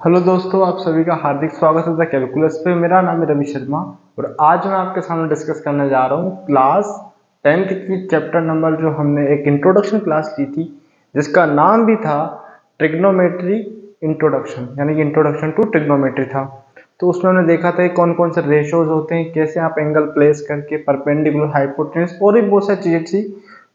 Hello दोस्तों, आप सभी का हार्दिक स्वागत है द कैलकुलस पे। मेरा नाम है रवि शर्मा और आज मैं आपके सामने डिस्कस करने जा रहा हूँ क्लास 10th की चैप्टर नंबर जो हमने एक इंट्रोडक्शन क्लास ली थी जिसका नाम भी था ट्रिग्नोमेट्री इंट्रोडक्शन, यानी कि इंट्रोडक्शन टू ट्रिग्नोमेट्री था। तो उसमें हमने देखा था कि कौन कौन से रेशोज होते हैं, कैसे आप एंगल प्लेस करके परपेंडिकुलर, हाइपोटेन्यूस और भी बहुत सारी चीजें थी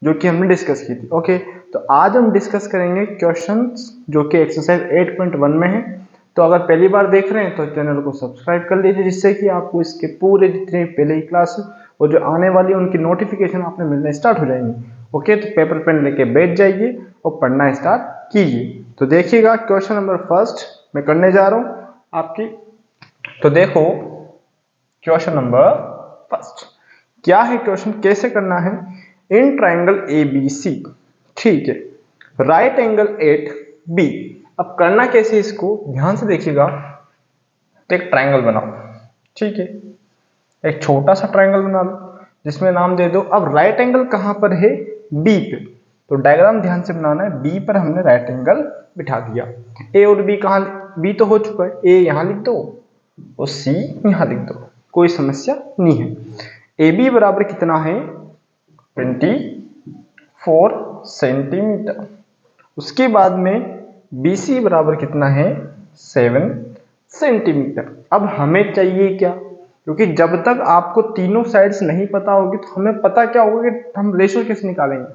जो कि हमने डिस्कस की थी। ओके, तो आज हम डिस्कस करेंगे क्वेश्चंस जो कि एक्सरसाइज 8.1 में है। तो अगर पहली बार देख रहे हैं तो चैनल को सब्सक्राइब कर लीजिए, जिससे कि आपको इसके पूरे जितने पहले की क्लास और जो आने वाली है उनकी नोटिफिकेशन आपने मिलने स्टार्ट हो जाएंगी। ओके, तो पेपर पेन लेके बैठ जाइए और पढ़ना स्टार्ट कीजिए। तो देखिएगा क्वेश्चन नंबर फर्स्ट मैं करने जा रहा हूँ आपकी। तो देखो क्वेश्चन नंबर फर्स्ट क्या है, क्वेश्चन कैसे करना है। In triangle A B C, ठीक है, राइट एंगल एट बी। अब करना कैसे, इसको ध्यान से देखिएगा। तो एक ट्राइंगल बनाओ, ठीक है, एक छोटा सा ट्राइंगल बना लो जिसमें नाम दे दो। अब राइट एंगल कहां पर है, बी पे। तो डायग्राम ध्यान से बनाना है। बी पर हमने राइट एंगल बिठा दिया। ए और बी कहां, बी तो हो चुका है, ए यहां लिख दो और सी यहां लिख दो, कोई समस्या नहीं है। ए बी बराबर कितना है, 24 सेंटीमीटर। उसके बाद में BC बराबर कितना है, 7 सेंटीमीटर। अब हमें चाहिए क्या, क्योंकि जब तक आपको तीनों साइड्स नहीं पता होगी तो हमें पता क्या होगा कि हम रेशो कैसे निकालेंगे,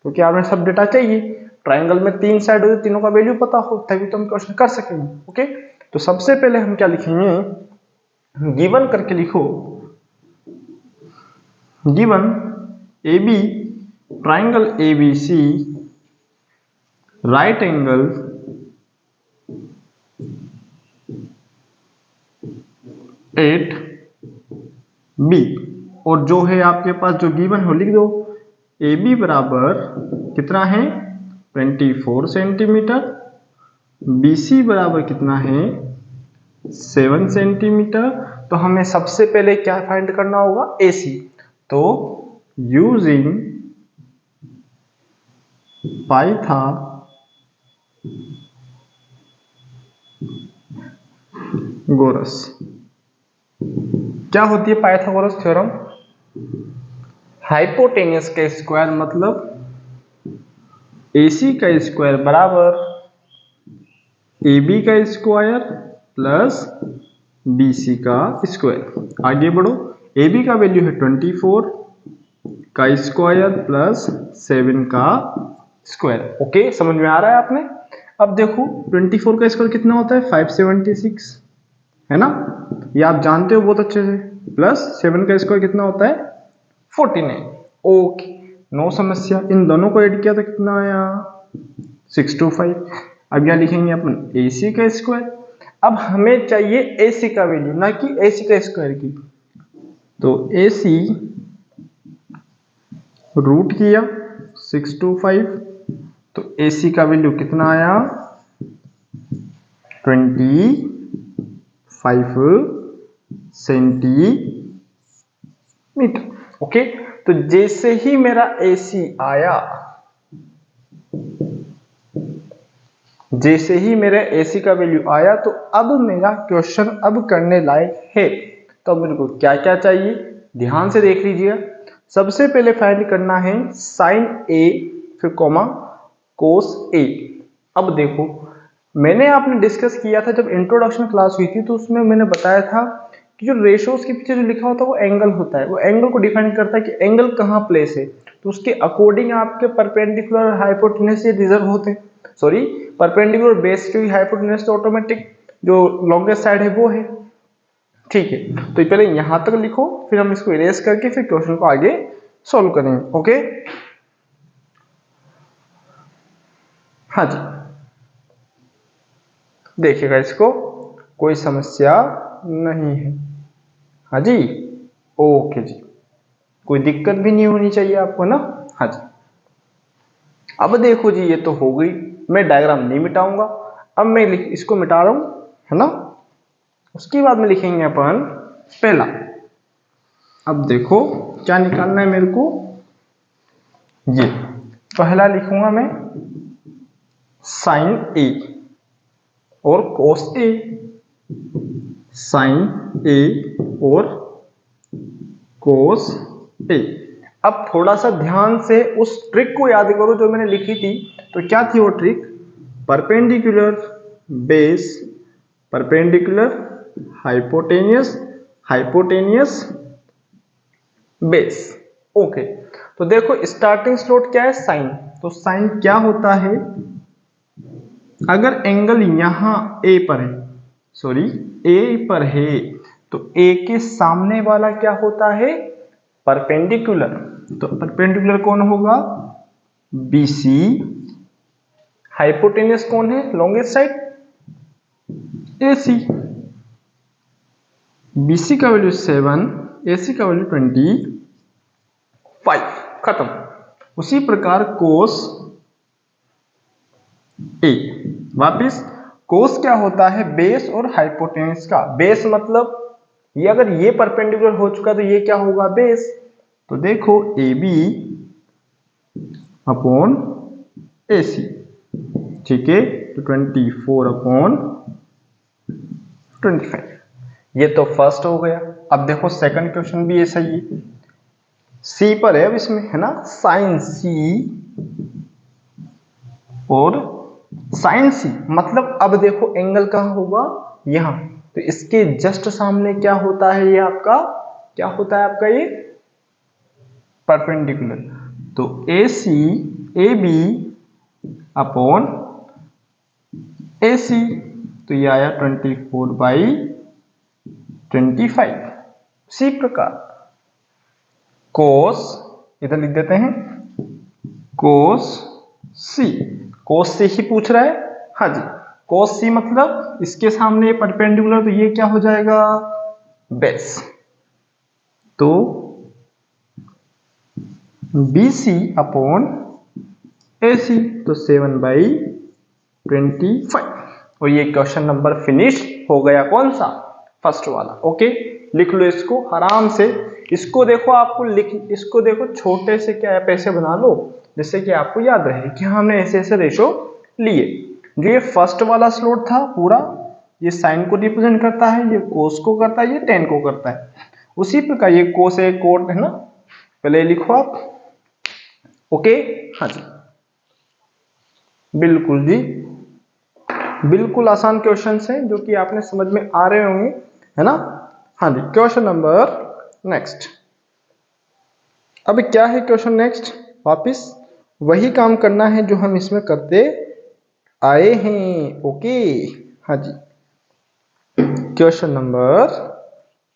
क्योंकि हमें सब डेटा चाहिए। ट्राइंगल में 3 साइड होती, तीनों का वैल्यू पता हो तभी तो हम क्वेश्चन कर सकेंगे। ओके, तो सबसे पहले हम क्या लिखेंगे, गिवन करके लिखो, given AB triangle ABC right angle at B. और जो है आपके पास जो गिवन हो लिख दो। ए बी बराबर कितना है, 24 सेंटीमीटर। बी सी बराबर कितना है, 7 सेंटीमीटर। तो हमें सबसे पहले क्या फाइंड करना होगा, ए सी। तो यूजिंग पाइथागोरस, क्या होती है पाइथागोरस थ्योरम, हाइपोटेन्यूस का स्क्वायर मतलब AC का स्क्वायर बराबर AB का स्क्वायर प्लस BC का स्क्वायर। आगे बढ़ो, AB का वैल्यू है 24 का स्क्वायर प्लस 7 का स्क्वायर। ओके, समझ में आ रहा है आपने। अब देखो 24 का स्क्वायर कितना होता है, 576 है ना, ये आप जानते हो बहुत अच्छे से। प्लस 7 का स्क्वायर कितना होता है, 49। ओके, नो समस्या। इन दोनों को ऐड किया तो कितना आया, 625। अब यहां लिखेंगे अपन AC का स्क्वायर। अब हमें चाहिए AC का वैल्यू, ना कि AC का स्क्वायर की। तो AC रूट किया 625, तो AC का वैल्यू कितना आया, 25 सेंटीमीटर। ओके, तो जैसे ही मेरा AC आया, जैसे ही मेरे AC का वैल्यू आया, तो अब मेरा क्वेश्चन अब करने लायक है। तो मेरे को क्या क्या चाहिए, ध्यान से देख लीजिए। सबसे पहले फाइंड करना है साइन A, फिर कॉमा कोस A। अब देखो, मैंने आपने डिस्कस किया था जब इंट्रोडक्शन क्लास हुई थी, तो उसमें मैंने बताया था कि जो रेशोज के पीछे जो लिखा होता है वो एंगल होता है। वो एंगल को डिफाइन करता है कि एंगल कहाँ प्लेस है, तो उसके अकॉर्डिंग आपके परपेंडिकुलर और हाइपोटेन्यूस ये रिजर्व होते हैं। सॉरी, परपेंडिकुलर बेस की हाइपोटेन्यूस तो ऑटोमेटिक जो लॉन्गेस्ट साइड है वो है। ठीक है, तो पहले यहां तक लिखो, फिर हम इसको इरेज करके फिर क्वेश्चन को आगे सॉल्व करेंगे। ओके, हाँ जी, देखिएगा इसको, कोई समस्या नहीं है। हाँ जी, ओके जी, कोई दिक्कत भी नहीं होनी चाहिए आपको ना। हाँ जी, अब देखो जी, ये तो हो गई, मैं डायग्राम नहीं मिटाऊंगा। अब मैं इसको मिटा रहा हूं, है ना। उसके बाद में लिखेंगे अपन पहला। अब देखो क्या निकालना है मेरे को, ये पहला लिखूंगा मैं साइन A। और cos A, sin A और cos A। अब थोड़ा सा ध्यान से उस ट्रिक को याद करो जो मैंने लिखी थी। तो क्या थी वो trick? Perpendicular base, perpendicular hypotenuse, hypotenuse base. Okay, तो देखो स्टार्टिंग स्लोट क्या है? साइन। तो साइन क्या होता है? अगर एंगल यहां ए पर है, सॉरी ए पर है, तो ए के सामने वाला क्या होता है? परपेंडिकुलर। तो परपेंडिकुलर कौन होगा? BC। हाइपोटेनियस कौन है? Longest side, AC। BC का वैल्यू 7, AC का वैल्यू 25। खत्म। उसी प्रकार कोस A, वापिस कोस क्या होता है? बेस और हाइपोटेनियस का। बेस मतलब ये अगर ये परपेंडिकुलर हो चुका तो ये क्या होगा? बेस। तो देखो AB अपॉन AC, ठीक है, तो 24 अपॉन 25। ये तो फर्स्ट हो गया। अब देखो सेकंड क्वेश्चन भी ऐसा ही है, सी पर है अब इसमें, है ना, साइन सी और साइन सी। मतलब अब देखो एंगल कहां होगा? यहां। तो इसके जस्ट सामने क्या होता है? ये आपका क्या होता है? आपका ये परपेंडिकुलर। तो AC AB अपॉन AC, तो ये आया 24/25। इसी प्रकार कोस, इधर लिख देते हैं, कोस सी। कोस सी ही पूछ रहा है, हाँ जी। कोस सी मतलब इसके सामने परपेंडिकुलर, तो ये क्या हो जाएगा? बेस। तो BC अपॉन AC, तो 7/25। और ये क्वेश्चन नंबर फिनिश हो गया। कौन सा? फर्स्ट वाला। ओके, लिख लो इसको आराम से। इसको देखो, आपको इसको देखो छोटे से क्या ऐप ऐसे बना लो जिससे कि आपको याद रहे कि हमने ऐसे ऐसे रेशो लिए। जो ये फर्स्ट वाला स्लोट था पूरा, ये साइन को रिप्रेजेंट करता है, ये कोस को करता है, ये टेन को करता है। उसी प्रकार ये कोस है, कोट है ना, पहले लिखो आप। ओके, हाँ जी, बिल्कुल जी, बिल्कुल आसान क्वेश्चन हैं जो कि आपने समझ में आ रहे होंगे, है ना। हाँ जी, क्वेश्चन नंबर नेक्स्ट। अब क्या है क्वेश्चन नेक्स्ट? वापिस वही काम करना है जो हम इसमें करते आए हैं। ओके, हाँ जी, क्वेश्चन नंबर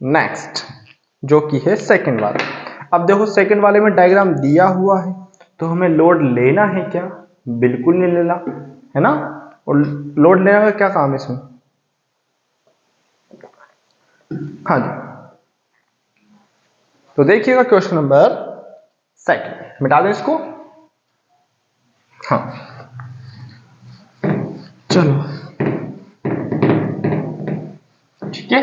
नेक्स्ट जो कि है सेकंड वाला। अब देखो सेकंड वाले में डायग्राम दिया हुआ है, तो हमें लोड लेना है क्या? बिल्कुल नहीं लेना, है ना। और लोड लेने का क्या काम है इसमें? हाँ जी, तो देखिएगा क्वेश्चन नंबर सेकंड, मिटा दें इसको। हाँ, चलो ठीक है,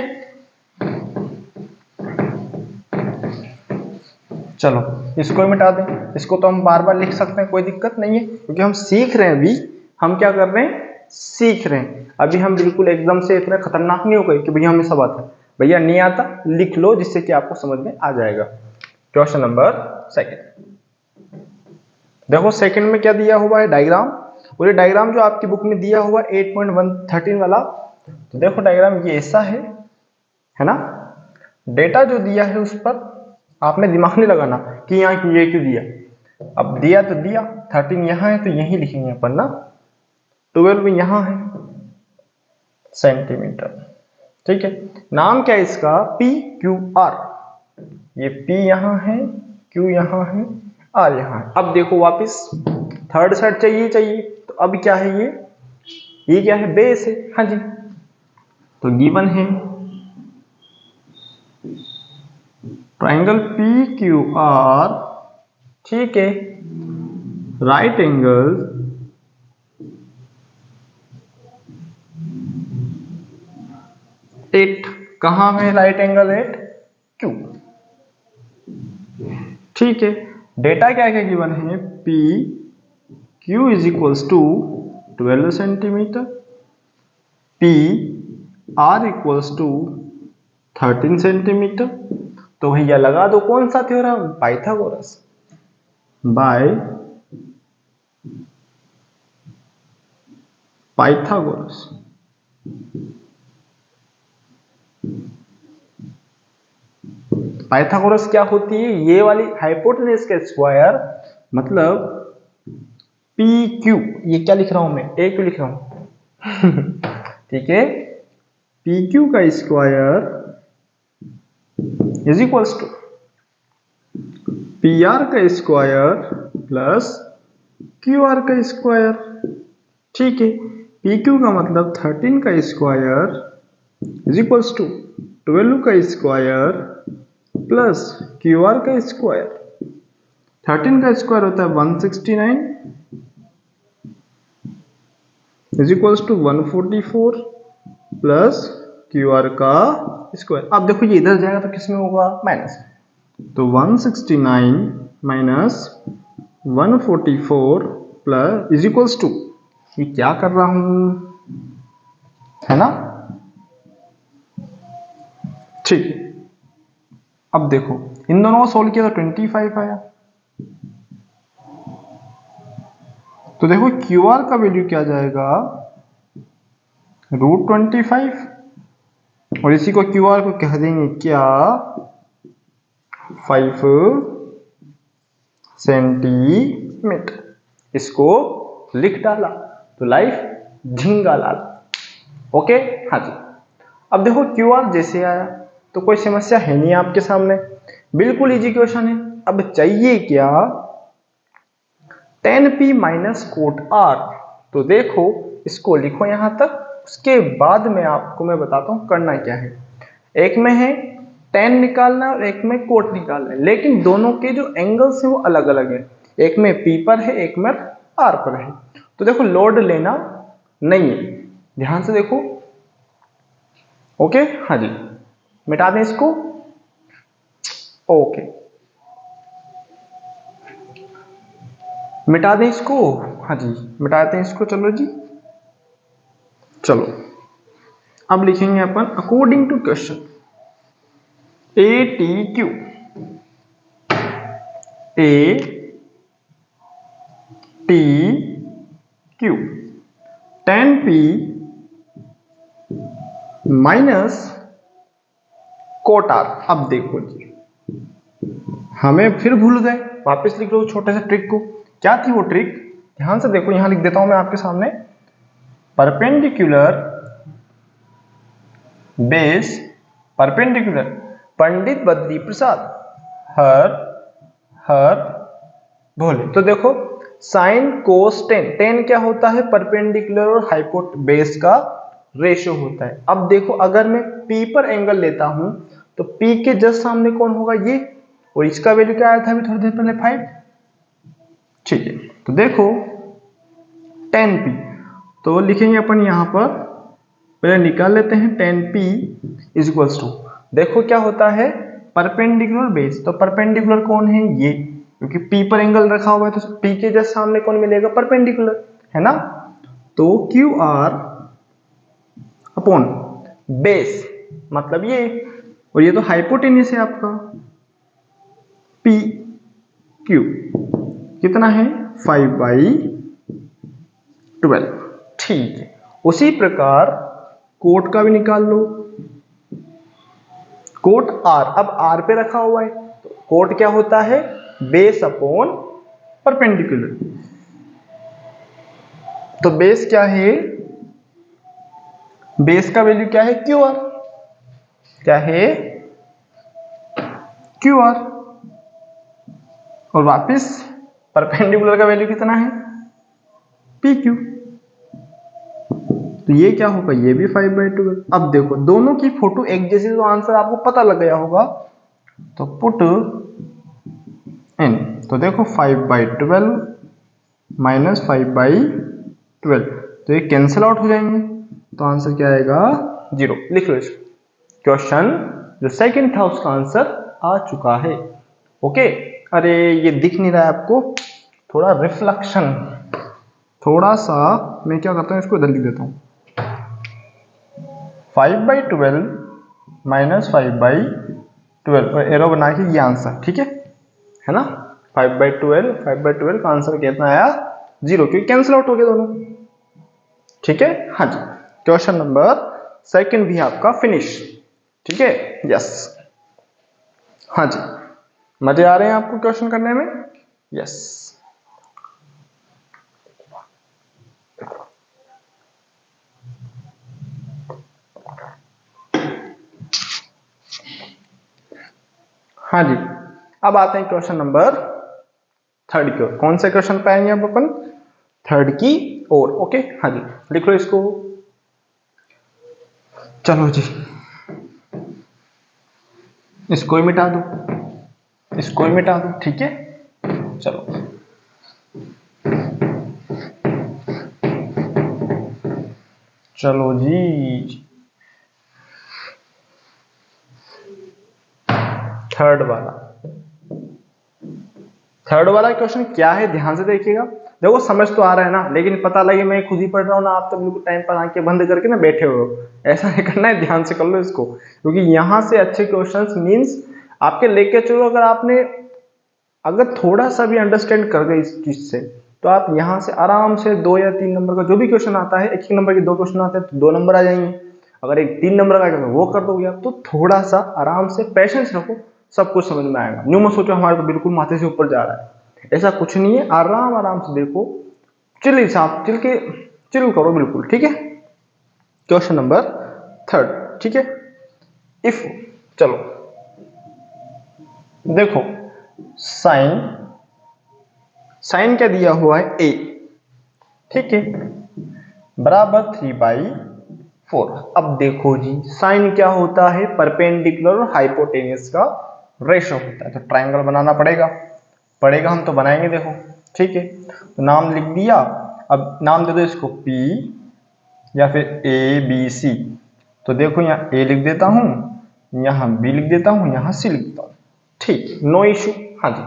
चलो इसको ही मिटा दें। इसको तो हम बार बार लिख सकते हैं, कोई दिक्कत नहीं है, क्योंकि हम सीख रहे हैं। अभी हम क्या कर रहे हैं? सीख रहे हैं। अभी हम बिल्कुल एकदम से इतने खतरनाक नहीं हो गए कि भैया हमें सब आता है। भैया नहीं आता, लिख लो जिससे कि आपको समझ में आ जाएगा। क्वेश्चन नंबर सेकंड, देखो सेकंड में क्या दिया हुआ है? डायग्राम। और ये डायग्राम जो आपकी बुक में दिया हुआ 8.113 वाला, तो देखो डायग्राम ये ऐसा है ना। डेटा जो दिया है उस पर आपने दिमाग नहीं लगाना कि यहाँ की ये क्यों दिया। अब दिया तो दिया, 13 यहाँ है तो यही लिखेंगे अपन ना, 12 यहाँ है सेंटीमीटर, ठीक है। नाम क्या है इसका? PQR। ये P यहाँ है, Q यहाँ है, R यहाँ है। अब देखो वापिस थर्ड साइड चाहिए, तो अब क्या है? ये क्या है? बेस है, हाँ जी। तो गिवन है ट्राइंगल PQR, ठीक है, राइट एंगल एट। कहां है राइट एंगल एट? Q, ठीक है। डेटा क्या क्या गिवन है? PQ is equals to 12 centimetre, P R equals to 13 centimetre. तो भैया लगा दो कौन सा theorem, Pythagoras. By Pythagoras. Pythagoras क्या होती है, ये वाली हाइपोटेनस का स्क्वायर मतलब पी क्यू, ये क्या लिख रहा हूं मैं, ए क्यू लिख रहा हूं ठीक है, पी क्यू का square is equals to P R का स्क्वायर प्लस क्यू आर का स्क्वायर। ठीक है, पी क्यू का मतलब 13 का स्क्वायर इज इक्वल्स टू 12 का स्क्वायर प्लस क्यू आर का स्क्वायर। 13 का स्क्वायर होता है 169 is equals to 144 plus Q R का स्क्वायर। अब देखो ये इधर जाएगा तो किसमें होगा, माइनस। तो 169 minus 144 plus is equals to, ये क्या कर रहा हूं, है ना। ठीक है, अब देखो इन दोनों को सोल्व किया तो 25 आया। तो देखो क्यू आर का वैल्यू क्या जाएगा, √25, और इसी को क्यू आर को कह देंगे क्या, 5 सेंटीमीटर। इसको लिख डाला तो लाइफ झिंगा लाल। ओके, हाँ जी। अब देखो क्यू आर जैसे आया तो कोई समस्या है नहीं आपके सामने, बिल्कुल इजी क्वेश्चन है। अब चाहिए क्या, tan p minus cot r। तो देखो इसको लिखो यहां तक, उसके बाद में आपको मैं बताता हूं करना क्या है। एक में है tan निकालना और एक में कोट निकालना है, लेकिन दोनों के जो एंगल्स हैं वो अलग अलग है। एक में p पर है, एक में r पर है। तो देखो लोड लेना नहीं है, ध्यान से देखो। ओके, हाँ जी, मिटा दें इसको। ओके, मिटा दें इसको, हाँ जी मिटाते हैं इसको। चलो जी, चलो अब लिखेंगे अपन according to question A T Q. A T Q tan p minus cot r। अब देखो जी, हमें फिर भूल गए, वापस लिख लो छोटे से ट्रिक को। क्या थी वो ट्रिक, ध्यान से देखो, यहां लिख देता हूं मैं आपके सामने, perpendicular base perpendicular Pandit Badri Prasad हर भोले। तो देखो साइन कोस टेन, टेन क्या होता है, परपेंडिकुलर और हाइपोट बेस का रेशो होता है। अब देखो अगर मैं P पर एंगल लेता हूं तो P के जस्ट सामने कौन होगा, ये, और इसका वैल्यू क्या आया था अभी थोड़ी देर पहले, 5। ठीक है, तो देखो tan P, तो लिखेंगे अपन यहां पर, पहले निकाल लेते हैं tan P is equals to, देखो क्या होता है परपेंडिकुलर बेस। तो परपेंडिकुलर कौन है, ये, क्योंकि P पर एंगल रखा हुआ है तो P के जस्ट सामने कौन मिलेगा, परपेंडिकुलर, है ना। तो क्यू आर अपॉन बेस मतलब ये, और ये तो हाइपोटेन्यूस है आपका, पी क्यू कितना है, 5/12। ठीक है, उसी प्रकार कोट का भी निकाल लो, कोट आर, अब आर पे रखा हुआ है तो कोट क्या होता है, बेस अपॉन परपेंडिकुलर। तो बेस क्या है, बेस का वैल्यू क्या है, क्यू आर, क्या है, क्यू आर, और वापिस परपेंडिकुलर का वैल्यू कितना है, पी क्यू। तो ये क्या होगा, ये भी 5/12। अब देखो दोनों की फोटो एक जैसी, तो आंसर आपको पता लग गया होगा। तो पुट इन, तो देखो 5/12 माइनस 5/12, तो ये कैंसिल आउट हो जाएंगे, तो आंसर क्या आएगा, 0। लिख लो इसको, क्वेश्चन जो सेकंड था उसका आंसर आ चुका है। ओके, अरे ये दिख नहीं रहा है आपको, थोड़ा रिफ्लेक्शन, थोड़ा सा मैं क्या करता हूँ, इसको इधर लिख देता हूँ। 5/12 माइनस 5/12 और एरो बना के ये आंसर, ठीक है ना। 5/12 का आंसर कितना आया 0, क्योंकि कैंसिल आउट हो गया दोनों, ठीक है। हाँ जी, क्वेश्चन नंबर सेकंड भी आपका फिनिश, ठीक है। यस, हाँ जी, मजे आ रहे हैं आपको क्वेश्चन करने में? यस। हाँ जी, अब आते हैं क्वेश्चन नंबर थर्ड की ओर। कौन से क्वेश्चन पे आएंगे अब अपन? थर्ड की ओर, ओके। हाँ जी, लिख लो इसको। चलो जी, इसको ही मिटा दो, इसको ही मिटा दो, ठीक है। चलो, चलो जी, थर्ड वाला क्वेश्चन क्या है, ध्यान से देखिएगा। देखो समझ तो आ रहा है ना, लेकिन पता लगे मैं खुद ही पढ़ रहा हूँ ना, आप तो बिल्कुल टाइम पर आंखें बंद करके ना बैठे हो, ऐसा नहीं करना है, ध्यान से कर लो इसको, क्योंकि यहाँ से अच्छे क्वेश्चंस मींस आपके लेके चलो। अगर थोड़ा सा भी अंडरस्टैंड कर गए इस चीज से, तो आप यहाँ से आराम से 2 या 3 नंबर का जो भी क्वेश्चन आता है, 1 नंबर के 2 क्वेश्चन आते हैं तो 2 नंबर आ जाएंगे। अगर एक 3 नंबर का तो वो कर दोगे आप। तो थोड़ा सा आराम से पेशेंस रखो, सब कुछ समझ में आएगा। न्यू मत सोचो हमारे तो बिल्कुल माथे से ऊपर जा रहा है, ऐसा कुछ नहीं है। आराम आराम से देखो, चिल करो बिल्कुल, ठीक है। क्वेश्चन नंबर थर्ड, ठीक है। इफ, चलो देखो, साइन क्या दिया हुआ है a, ठीक है, बराबर 3/4। अब देखो जी, साइन क्या होता है? परपेंडिकुलर और हाइपोटेनियस का रेशो होता है। तो ट्रायंगल बनाना पड़ेगा, हम तो बनाएंगे, देखो, ठीक है। तो नाम लिख दिया, अब नाम दे दो इसको P या फिर ABC। तो देखो यहाँ A लिख देता हूं, यहाँ B लिख देता हूं, यहाँ C लिख देता हूं, ठीक, नो इशू। हाँ जी,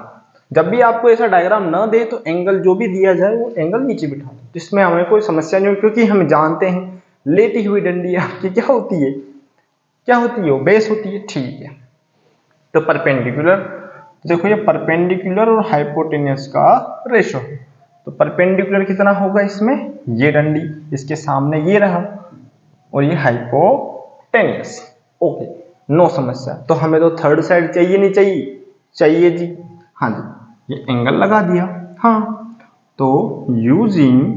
जब भी आपको ऐसा डायग्राम ना दे तो एंगल जो भी दिया जाए वो एंगल नीचे बिठा दो, जिसमें हमें कोई समस्या नहीं हो, क्योंकि हम जानते हैं लेटी हुई डंडी आपकी क्या होती है, वो बेस होती है, ठीक है। तो परपेंडिकुलर, देखो ये परपेंडिकुलर और हाइपोटेनियस का रेशो है। तो परपेंडिकुलर कितना होगा इसमें? ये डंडी, इसके सामने ये रहा, और ये हाइपोटेनियस, ओके, नो समस्या। तो हमें तो थर्ड साइड चाहिए नहीं चाहिए जी। हाँ जी, ये एंगल लगा दिया। हाँ, तो यूजिंग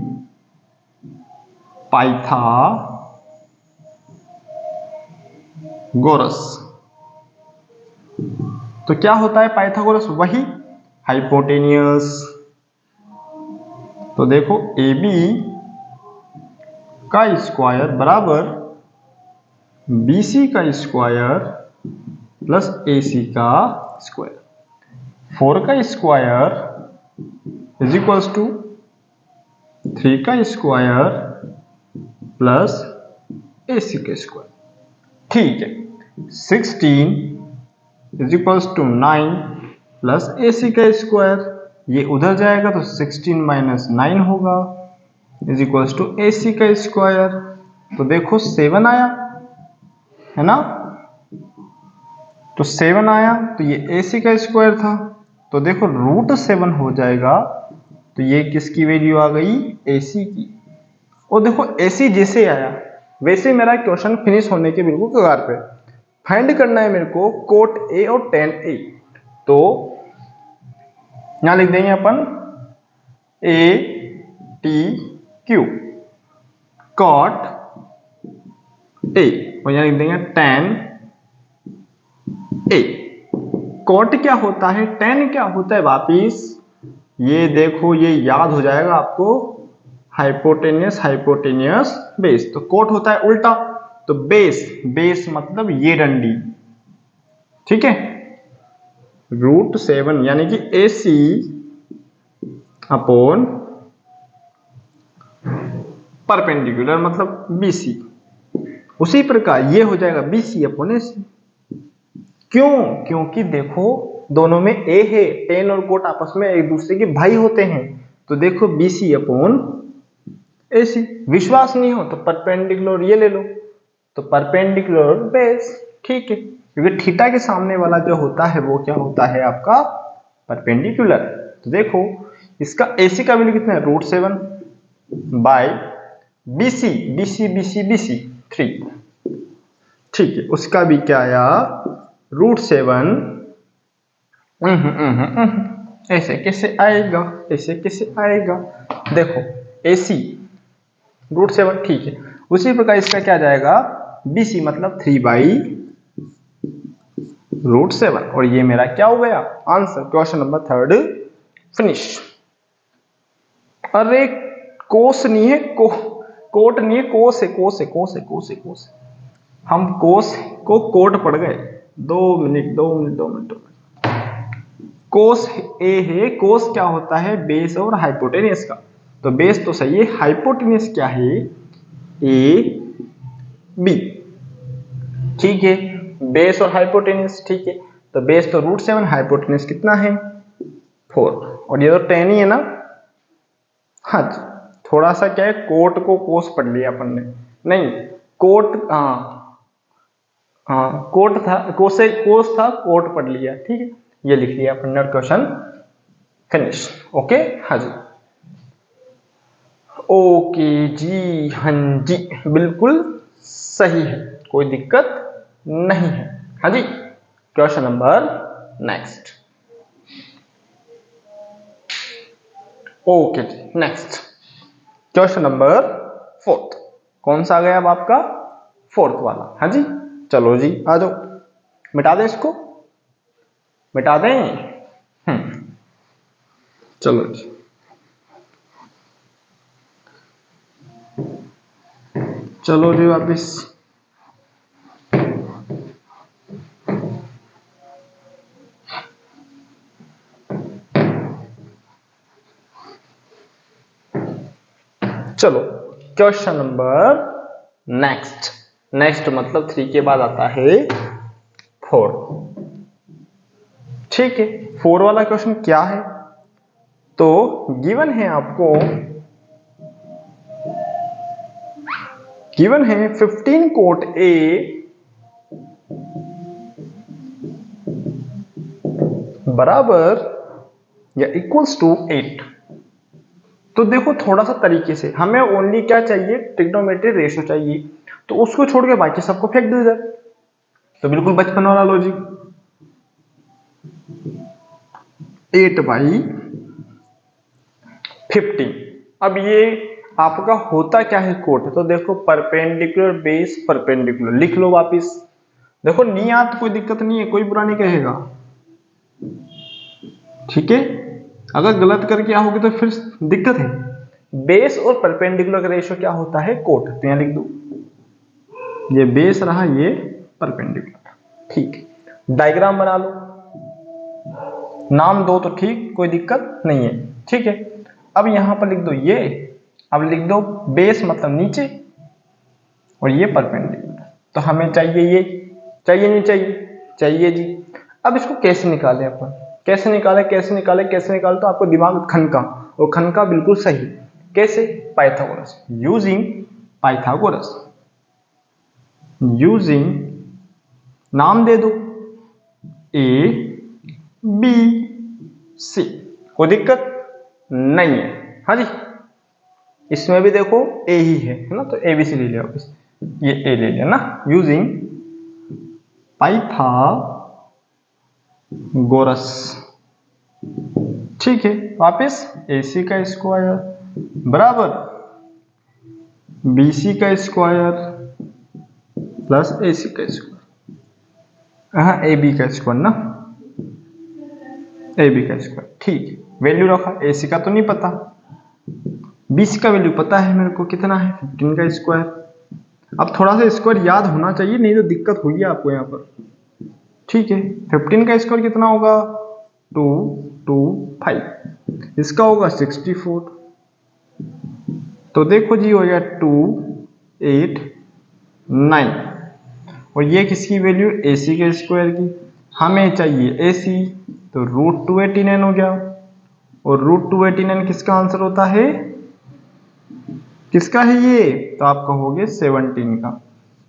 पाइथागोरस, तो क्या होता है पाइथागोरस? वही हाइपोटेनियस। तो देखो AB का स्क्वायर बराबर BC का स्क्वायर प्लस AC का स्क्वायर, 4 का स्क्वायर इज इक्वल्स टू 3 का स्क्वायर प्लस AC का स्क्वायर, ठीक है। 16 is equals to 9 plus AC का स्क्वायर, ये उधर जाएगा तो 16 माइनस 9 होगा, इज इक्वल्स टू AC का स्क्वायर। तो देखो 7 आया है ना, तो 7 आया, तो ये AC का स्क्वायर था, तो देखो √7 हो जाएगा। तो ये किसकी वैल्यू आ गई? AC की। और देखो AC जैसे आया वैसे मेरा क्वेश्चन फिनिश होने के बिल्कुल कगार पे। फाइंड करना है मेरे को कोट A और tan A। तो यहां लिख देंगे अपन ATQ cot A, और यहां लिख देंगे tan A। कॉट क्या होता है, tan क्या होता है, वापिस ये देखो, ये याद हो जाएगा आपको, हाइपोटेनियस बेस। तो कॉट होता है उल्टा, तो बेस मतलब ये डंडी, ठीक है। √7 यानी कि AC अपॉन परपेंडिकुलर मतलब BC। उसी प्रकार ये हो जाएगा BC अपॉन AC। क्यों? क्योंकि देखो दोनों में A है, tan और कोट आपस में एक दूसरे के भाई होते हैं। तो देखो BC अपॉन AC। विश्वास नहीं हो तो परपेंडिकुलर ये ले लो, तो परपेंडिकुलर बेस, ठीक है, क्योंकि थीटा के सामने वाला जो होता है वो क्या होता है आपका परपेंडिकुलर। तो देखो इसका AC का वैल्यू कितना है √7 bye BC, BC BC BC 3, ठीक है, उसका भी क्या आया √7। ऐसे कैसे आएगा, ऐसे कैसे आएगा, देखो AC √7, ठीक है, उसी प्रकार इसका क्या जाएगा BC मतलब 3/√7, और ये मेरा क्या हो गया आंसर, क्वेश्चन नंबर 3 फिनिश। अरे कोस नहीं है, कोट नहीं है, कोस है, कोस है, कोस है, कोस है, कोस है। हम कोस को कोट पढ़ गए। 2 मिनट 2 मिनट 2 मिनट। कोस ए है, कोस क्या होता है बेस और हाइपोटेनियस का, तो बेस तो सही है, हाइपोटेनियस क्या है ए बी, ठीक है, बेस और हाइपोटेनियस, ठीक है, तो बेस तो √7, हाइपोटेनियस कितना है 4, और ये तो 10 ही है ना। हाँ थोड़ा सा क्या है कोट को कोस पढ़ लिया अपन ने, नहीं कोट, हाँ कोट था, कोस था, कोट पढ़ लिया, ठीक है, ये लिख लिया अपन ने, क्वेश्चन फिनिश। ओके हाँ जी, ओके जी, हाँ जी बिल्कुल सही है, कोई दिक्कत नहीं है। हाँ जी, क्वेश्चन नंबर नेक्स्ट। ओके जी, नेक्स्ट क्वेश्चन नंबर 4, कौन सा आ गया अब आपका 4th वाला। हाँ जी चलो जी आ जाओ, मिटा दें इसको, मिटा दें, चलो जी, चलो जी वापिस। चलो क्वेश्चन नंबर नेक्स्ट, नेक्स्ट मतलब 3 के बाद आता है 4, ठीक है। 4 वाला क्वेश्चन क्या है, तो गिवन है आपको, गिवन है 15 कोट A बराबर या इक्वल्स टू 8। तो देखो थोड़ा सा तरीके से, हमें ओनली क्या चाहिए ट्रिग्नोमेट्री रेशो चाहिए, तो उसको छोड़ के बाकी सबको फेंक दो इधर, तो बिल्कुल बचपन वाला लॉजिक, 8/15। अब ये आपका होता क्या है कोट, तो देखो परपेंडिकुलर बेस परपेंडिकुलर लिख लो वापिस, देखो नहीं आ तो कोई दिक्कत नहीं है, कोई बुरा नहीं कहेगा, ठीक है, अगर गलत करके आओगे तो फिर दिक्कत है। बेस और परपेंडिकुलर का रेशियो क्या होता है कोट, तो यहां लिख दो, ये बेस रहा, ये परपेंडिकुलर, ठीक, डायग्राम बना लो, नाम दो तो ठीक, कोई दिक्कत नहीं है, ठीक है। अब यहां पर लिख दो ये, अब लिख दो बेस मतलब नीचे और ये परपेंडिकुलर, तो हमें चाहिए ये, चाहिए नहीं चाहिए, चाहिए जी। अब इसको कैसे निकालें अपन, कैसे निकाले, कैसे निकाले, कैसे निकाले, तो आपको दिमाग खनका, और खनका बिल्कुल सही, कैसे, पाइथागोरस, यूजिंग पाइथागोरस, यूजिंग, नाम दे दो A B C, कोई दिक्कत नहीं है। हाँ जी, इसमें भी देखो A ही है ना, तो ABC ले लिया, ये A ले लिया ना, यूजिंग पाइथागोरस, ठीक है, वापस AC का स्क्वायर बराबर BC का स्क्वायर प्लस AC का स्क्वायर, हाँ AB का स्क्वायर ना, AB का स्क्वायर, ठीक है, वैल्यू रखा, AC का तो नहीं पता, BC का वैल्यू पता है मेरे को कितना है 15 का स्क्वायर। अब थोड़ा सा स्क्वायर याद होना चाहिए, नहीं तो दिक्कत होगी आपको यहाँ पर, ठीक है। 15 का स्क्वायर कितना होगा 225, इसका होगा 64, तो देखो जी हो गया 289, और ये किसकी वैल्यू AC के स्क्वायर की, हमें चाहिए AC, तो √289 हो गया, और √289 किसका आंसर होता है, किसका है ये, तो आप कहोगे 17 का,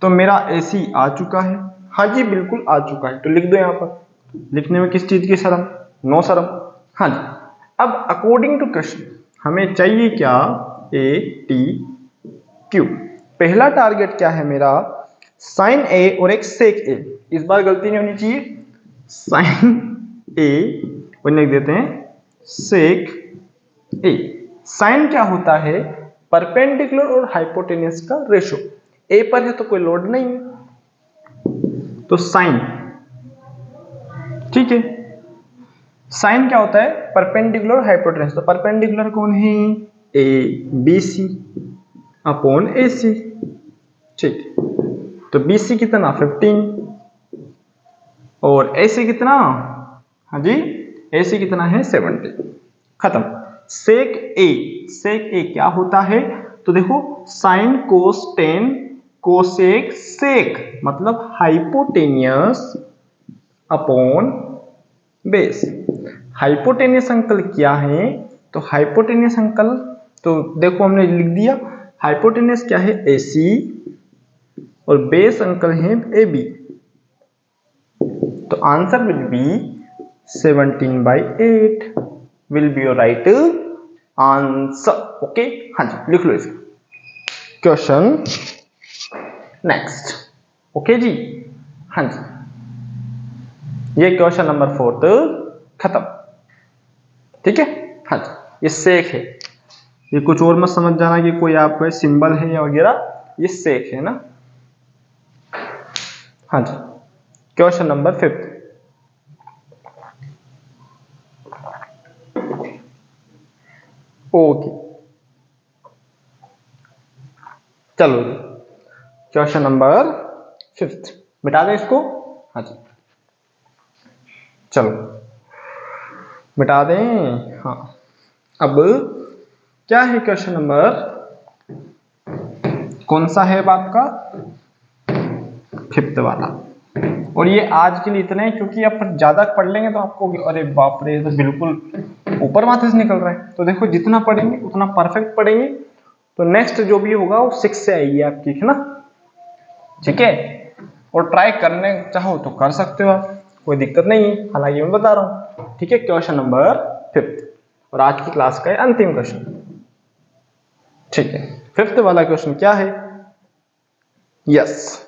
तो मेरा AC आ चुका है। हाँ जी बिल्कुल आ चुका है, तो लिख दो यहाँ पर। लिखने में किस चीज की शर्म? नो शर्म। हाँ जी। अब अकॉर्डिंग टू क्वेश्चन हमें चाहिए क्या? ATQ। पहला टारगेट क्या है मेरा? साइन A और एक सेक A। इस बार गलती नहीं होनी चाहिए। साइन A और लिख देते हैं सेक A। साइन क्या होता है? परपेंडिकुलर और हाइपोटेन्यूस का रेशो। A पर है तो कोई लोड नहीं है, तो साइन, ठीक है। साइन क्या होता है? Perpendicular hypotenuse. तो परपेंडिकुलर कौन है? ABC अपॉन AC, ठीक। तो BC कितना? 15 और AC कितना? हाँ जी AC कितना है? 70। खत्म। सेक ए क्या होता है? तो देखो sine cos tan cosec sec, मतलब हाइपोटेनियस अपॉन बेस। हाइपोटेनियस अंकल क्या है? तो हाइपोटेनियस अंकल, तो देखो हमने लिख दिया हाइपोटेनियस क्या है? AC और बेस अंकल है AB। तो answer will be 17/8 will be your right answer. Okay, हाँ जी लिख लो इसको। Question next. ओके जी, हाँ जी, ये क्वेश्चन नंबर 4 खत्म, ठीक है। हाँ जी, ये सेक है। ये कुछ और मत समझ जाना कि कोई आपका सिंबल है या वगैरह, ये सेक है ना। हाँ जी, क्वेश्चन नंबर 5। ओके चलो जी, क्वेश्चन नंबर 5 मिटा दें इसको। हाँ जी चलो मिटा दें। हाँ, अब क्या है क्वेश्चन नंबर, कौन सा है अब आपका? 5 वाला। और ये आज के लिए इतना है, क्योंकि आप ज्यादा पढ़ लेंगे तो आपको अरे बाप रे तो बिल्कुल ऊपर माथे से निकल रहा है। तो देखो जितना पढ़ेंगे उतना परफेक्ट पढ़ेंगे, तो नेक्स्ट जो भी होगा वो 6 से आएगी आपकी, है ना, ठीक है। और ट्राई करने चाहो तो कर सकते हो आप, कोई दिक्कत नहीं है, हालांकि मैं बता रहा हूँ, ठीक है। क्वेश्चन नंबर 5 और आज की क्लास का अंतिम क्वेश्चन, ठीक है। 5th वाला क्वेश्चन क्या है? यस,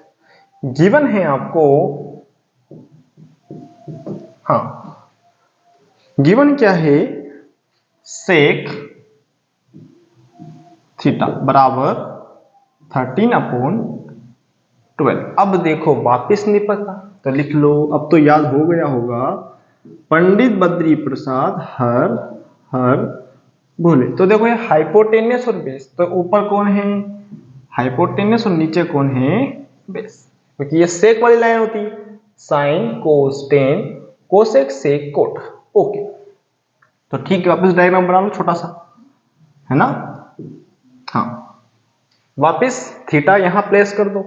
गिवन है आपको, हाँ गिवन क्या है? सेक थीटा बराबर 13/12। अब देखो वापिस नहीं पता तो लिख लो, अब तो याद हो गया होगा। पंडित बद्री प्रसाद हर हर भोले। तो देखो ये हाइपोटेनियस और बेस, तो ऊपर कौन है? हाइपोटेनियस और नीचे कौन है? बेस। क्योंकि ये सेक वाली लाइन होती है, sine cos tan cosec sec cot. Okay, तो ठीक है, वापस डायग्राम बना लो छोटा सा, है ना। हाँ, वापस थीटा यहां प्लेस कर दो,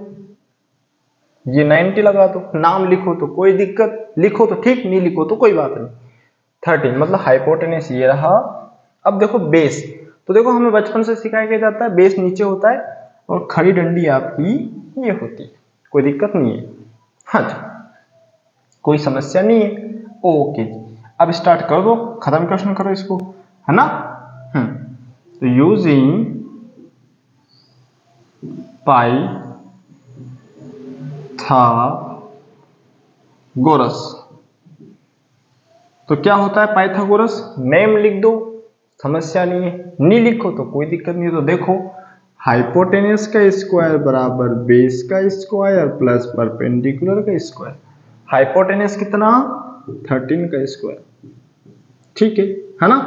ये 90 लगा दो, नाम लिखो तो कोई दिक्कत, लिखो तो ठीक, नहीं लिखो तो कोई बात नहीं। 13 मतलब हाइपोटेनस ये रहा। अब देखो बेस, तो देखो हमें बचपन से सिखाया गया जाता है बेस नीचे होता है और खड़ी डंडी आपकी ये होती है, कोई दिक्कत नहीं है। हाँ जी, कोई समस्या नहीं है। ओके जी, अब स्टार्ट कर दो, खत्म क्वेश्चन करो इसको, है ना। तो यूजिंग पाइथागोरस, तो क्या होता है पाइथागोरस? नेम लिख दो, समस्या नहीं है, नहीं लिखो तो कोई दिक्कत नहीं है। तो देखो हाइपोटेनस का स्क्वायर बराबर बेस का स्क्वायर प्लस परपेंडिकुलर का स्क्वायर। हाइपोटेनस कितना? 13 का स्क्वायर, ठीक है ना,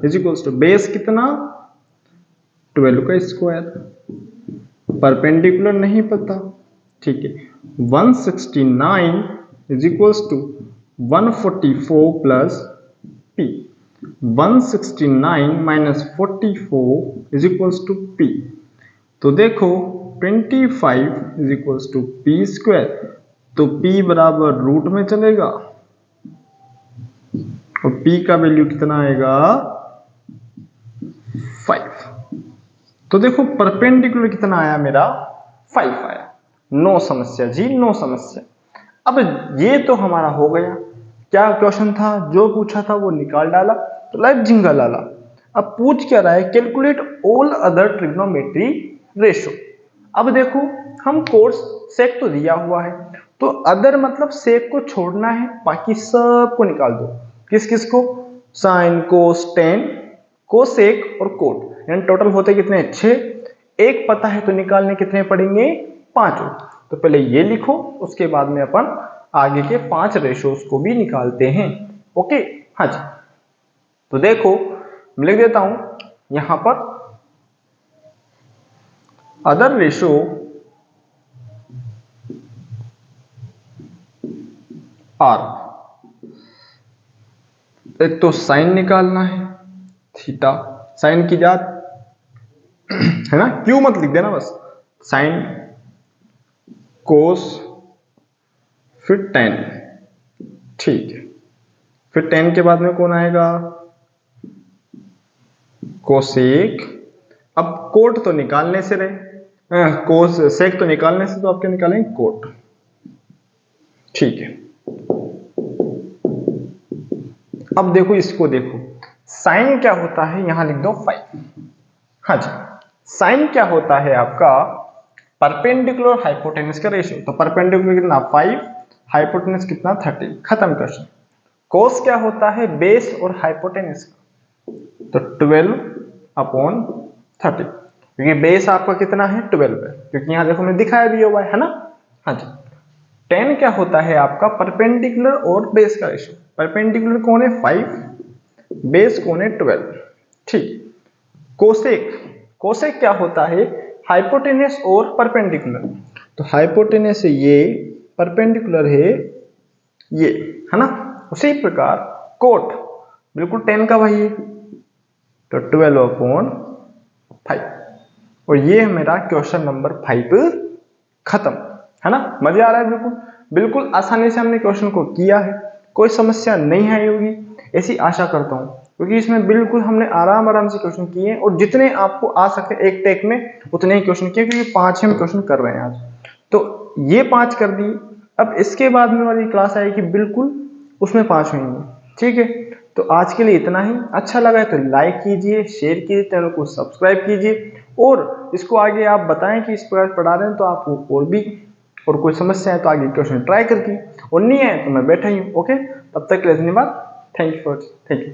इज इक्वल्स टू बेस कितना? 12 का स्क्वायर, परपेंडिकुलर नहीं पता, ठीक है। 169 is equals to 144 plus P। 169 minus 44 is equals to P। तो देखो 25 is equals to P square, तो P बराबर रूट में चलेगा और P का वैल्यू कितना आएगा? 5। तो देखो परपेंडिकुलर कितना आया मेरा? 5 आया। नो समस्या जी, नो समस्या। अब ये तो हमारा हो गया। क्या क्वेश्चन था, जो पूछा था वो निकाल डाला, तो लाइफ जिंगल डाला। अब पूछ क्या रहा है, calculate all other trigonometry ratio. अब देखो, हम कोर्स सेक तो दिया हुआ है, तो अदर मतलब सेक को छोड़ना है, बाकी सब को निकाल दो। किस किस को, साइन, कोस, टेन, कोसेक और कोट, यानी टोटल होते कितने, 6। एक पता है तो निकालने कितने पड़ेंगे, 5। तो पहले ये लिखो, उसके बाद में अपन आगे के 5 रेशोज को भी निकालते हैं। ओके, हाँ जी। तो देखो मैं लिख देता हूं यहां पर, अदर रेशो आर, एक तो साइन निकालना है, थीटा, साइन की जात है ना, क्यू मत लिख देना बस, साइन, कोस, फिर टेन, ठीक है। फिर टेन के बाद में कौन आएगा, कोसेक। अब कोट तो निकालने से रहे, कोस सेक तो निकालने से, तो आपके निकालेंगे कोट, ठीक है। अब देखो इसको, देखो साइन क्या होता है, यहां लिख दो 5। हाँ जी, साइन क्या होता है आपका, परपेंडिकुलर हाइपोटेनस का रेशियो। तो परपेंडिकुलर कितना 5, हाइपोटेनस कितना 30, खत्म क्वेश्चन। कोस क्या होता है, बेस और हाइपोटेनस का, तो 12/30, क्योंकि बेस आपका कितना है 12 है, क्योंकि यहां देखो मैंने दिखाया भी हुआ है ना। हाँ जी, 10 क्या होता है आपका, परपेंडिकुलर और बेस का रेशियो। परपेंडिकुलर कौन है 5, बेस कौन है 12, ठीक। कोसेक, कोसेक क्या होता है, हाइपोटेनस और परपेंडिकुलर। तो हाइपोटेनस है ये, परपेंडिकुलर है ये, है ना। उसी प्रकार कोट बिल्कुल 10 का वही है, तो 12/5। और ये मेरा क्वेश्चन नंबर 5 खत्म, है ना। मजे आ रहा है, बिल्कुल बिल्कुल आसानी से हमने क्वेश्चन को किया है, कोई समस्या नहीं आई होगी ऐसी आशा करता हूं, क्योंकि इसमें बिल्कुल हमने आराम आराम से क्वेश्चन किए हैं, और जितने आपको आ सके एक टेक में उतने ही क्वेश्चन किए, क्योंकि 5 हम क्वेश्चन कर रहे हैं आज। तो ये 5 कर दिए, अब इसके बाद में वाली क्लास आएगी बिल्कुल, उसमें 5 होंगे, ठीक है। तो आज के लिए इतना ही। अच्छा लगा है तो लाइक कीजिए, शेयर कीजिए, चैनल को सब्सक्राइब कीजिए, और इसको आगे आप बताएं कि इस प्रकार पढ़ा रहे हैं तो आप और भी, और कोई समस्या है तो आगे क्वेश्चन ट्राई करके, और नहीं है तो मैं बैठा ही हूँ। ओके, तब तक के लिए धन्यवाद। Thank you.